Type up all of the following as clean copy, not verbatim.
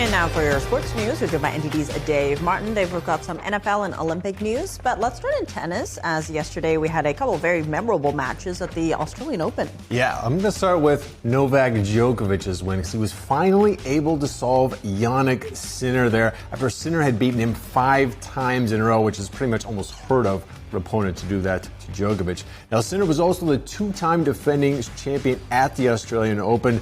And now for your sports news, we're joined by NTD's Dave Martin. Dave, we've got some NFL and Olympic news, but let's start in tennis, as yesterday we had a couple of very memorable matches at the Australian Open. Yeah, I'm going to start with Novak Djokovic's win, because he was finally able to solve Jannik Sinner there after Sinner had beaten him 5 times in a row, which is pretty much almost heard of for an opponent to do that to Djokovic. Now, Sinner was also the 2-time defending champion at the Australian Open,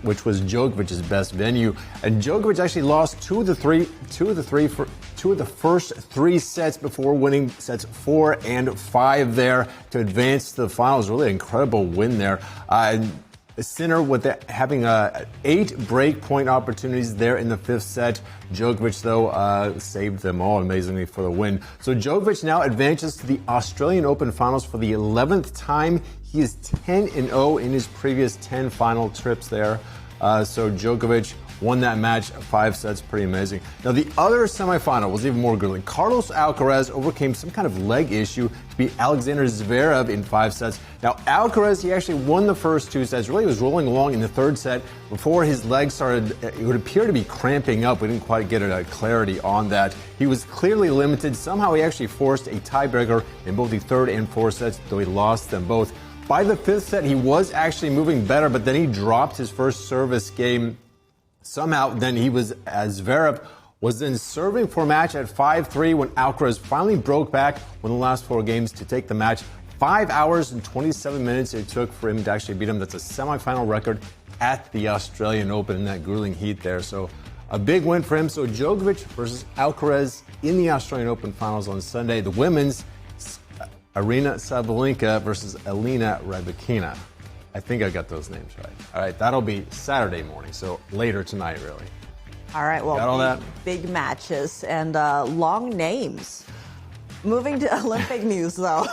which was Djokovic's best venue. And Djokovic actually lost two of the first 3 sets before winning sets 4 and 5 there to advance to the finals. Really incredible win there. Sinner having 8 break point opportunities there in the 5th set. Djokovic, though, saved them all amazingly for the win. So Djokovic now advances to the Australian Open finals for the 11th time. He is 10-0 in his previous 10 final trips there. So Djokovic won that match 5 sets. Pretty amazing. Now, the other semifinal was even more grueling. Carlos Alcaraz overcame some kind of leg issue to beat Alexander Zverev in 5 sets. Now, Alcaraz, he actually won the first 2 sets. Really was rolling along in the 3rd set before his leg started, it would appear to be cramping up. We didn't quite get a clarity on that. He was clearly limited. Somehow he actually forced a tiebreaker in both the 3rd and 4th sets, though he lost them both. By the 5th set, he was actually moving better, but then he dropped his first service game. Somehow, then Zverev was then serving for a match at 5-3 when Alcaraz finally broke back in the last 4 games to take the match. 5 hours and 27 minutes it took for him to actually beat him. That's a semifinal record at the Australian Open in that grueling heat there. So a big win for him. So Djokovic versus Alcaraz in the Australian Open finals on Sunday. The women's, Aryna Sabalenka versus Elena Rybakina. I think I got those names right. All right, that'll be Saturday morning, so later tonight, really. All right, well, got all that? Big matches and long names. Moving to Olympic news, though.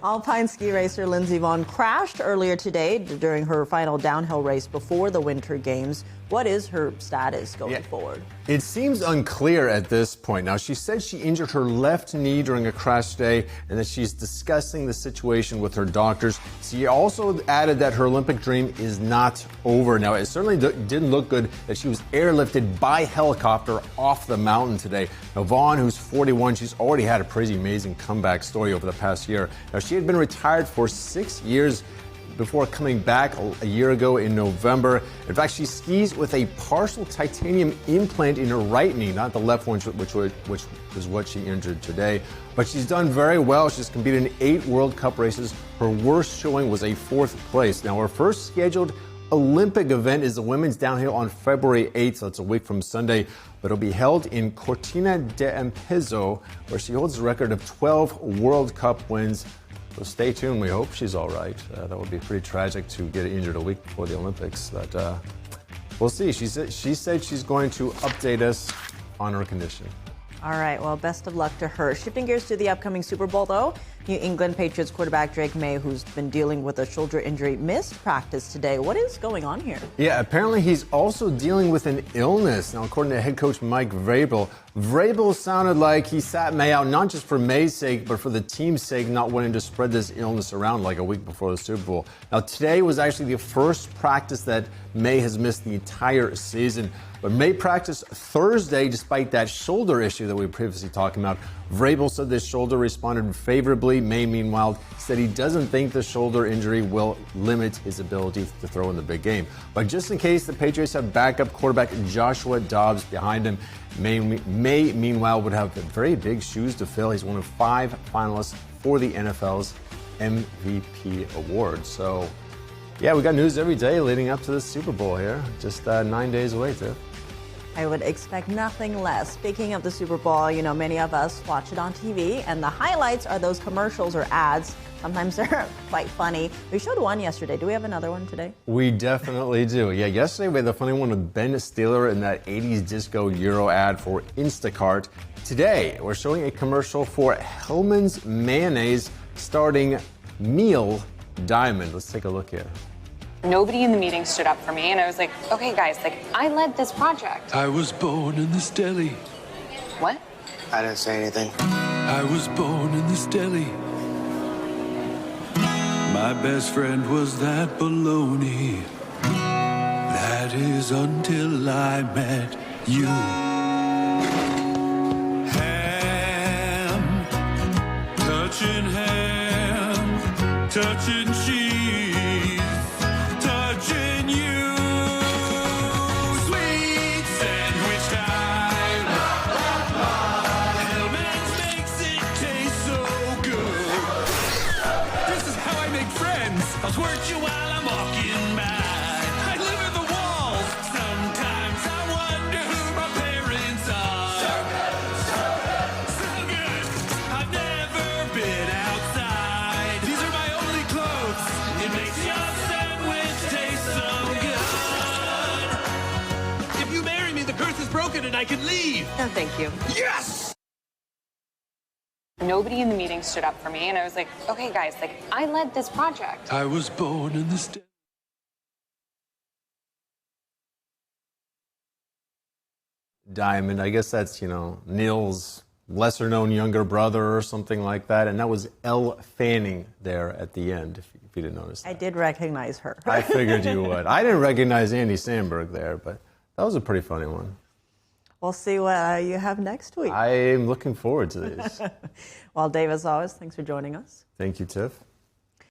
Alpine ski racer Lindsey Vonn crashed earlier today during her final downhill race before the Winter Games. What is her status going forward? It seems unclear at this point. Now, she said she injured her left knee during a crash today and that she's discussing the situation with her doctors. She also added that her Olympic dream is not over. Now, it certainly didn't look good that she was airlifted by helicopter off the mountain today. Now, Vonn, who's 41, she's already had a pretty amazing comeback story over the past year. Now, she had been retired for 6 years before coming back a year ago in November. In fact, she skis with a partial titanium implant in her right knee, not the left one, which was what she injured today. But she's done very well. She's competed in 8 World Cup races. Her worst showing was a 4th place. Now, her first scheduled Olympic event is the women's downhill on February 8th, so it's a week from Sunday. But it'll be held in Cortina d'Ampezzo, where she holds a record of 12 World Cup wins. So stay tuned. We hope she's all right. That would be pretty tragic to get injured a week before the Olympics. But we'll see. She said she's going to update us on her condition. All right. Well, best of luck to her. Shifting gears to the upcoming Super Bowl, though. New England Patriots quarterback Drake May, who's been dealing with a shoulder injury, missed practice today. What is going on here? Yeah, apparently he's also dealing with an illness. Now, according to head coach Mike Vrabel, Vrabel sounded like he sat May out not just for May's sake, but for the team's sake, not wanting to spread this illness around like a week before the Super Bowl. Now, today was actually the first practice that May has missed the entire season. But May practiced Thursday despite that shoulder issue that we were previously talking about. Vrabel said this shoulder responded favorably. May, meanwhile, said he doesn't think the shoulder injury will limit his ability to throw in the big game. But just in case, the Patriots have backup quarterback Joshua Dobbs behind him. May, meanwhile, would have very big shoes to fill. He's one of 5 finalists for the NFL's MVP award. So, yeah, we got news every day leading up to the Super Bowl here. Just 9 days away, Tiff. I would expect nothing less. Speaking of the Super Bowl, you know, many of us watch it on TV, and the highlights are those commercials or ads. Sometimes they're quite funny. We showed one yesterday. Do we have another one today? We definitely do. Yeah, yesterday we had the funny one with Ben Stiller in that 80s disco Euro ad for Instacart. Today, we're showing a commercial for Hellmann's Mayonnaise starring Neil Diamond. Let's take a look here. Nobody in the meeting stood up for me, and I was like, okay, guys, I led this project. I was born in this deli. What? I didn't say anything. I was born in this deli. My best friend was that baloney. That is until I met you. Ham, touching cheese, touching you. Sweet sandwich time. Hellman's makes it taste so good. This is how I make friends. I'll twerk you while I'm walking by. I live in the walls. Sometimes I wonder who my parents are. So good. I've never been outside. These are my only clothes. It makes your sandwich taste so good. If you marry me, the curse is broken and I can leave. No, thank you. Yes! Nobody in the meeting stood up for me, and I was like, okay, guys, like, I led this project. I was born in this day. Diamond, I guess that's, Neil's lesser known younger brother or something like that. And that was Elle Fanning there at the end, if you didn't notice that. I did recognize her. I figured you would. I didn't recognize Andy Samberg there, but that was a pretty funny one. We'll see what you have next week. I am looking forward to this. Well, Dave, as always, thanks for joining us. Thank you, Tiff.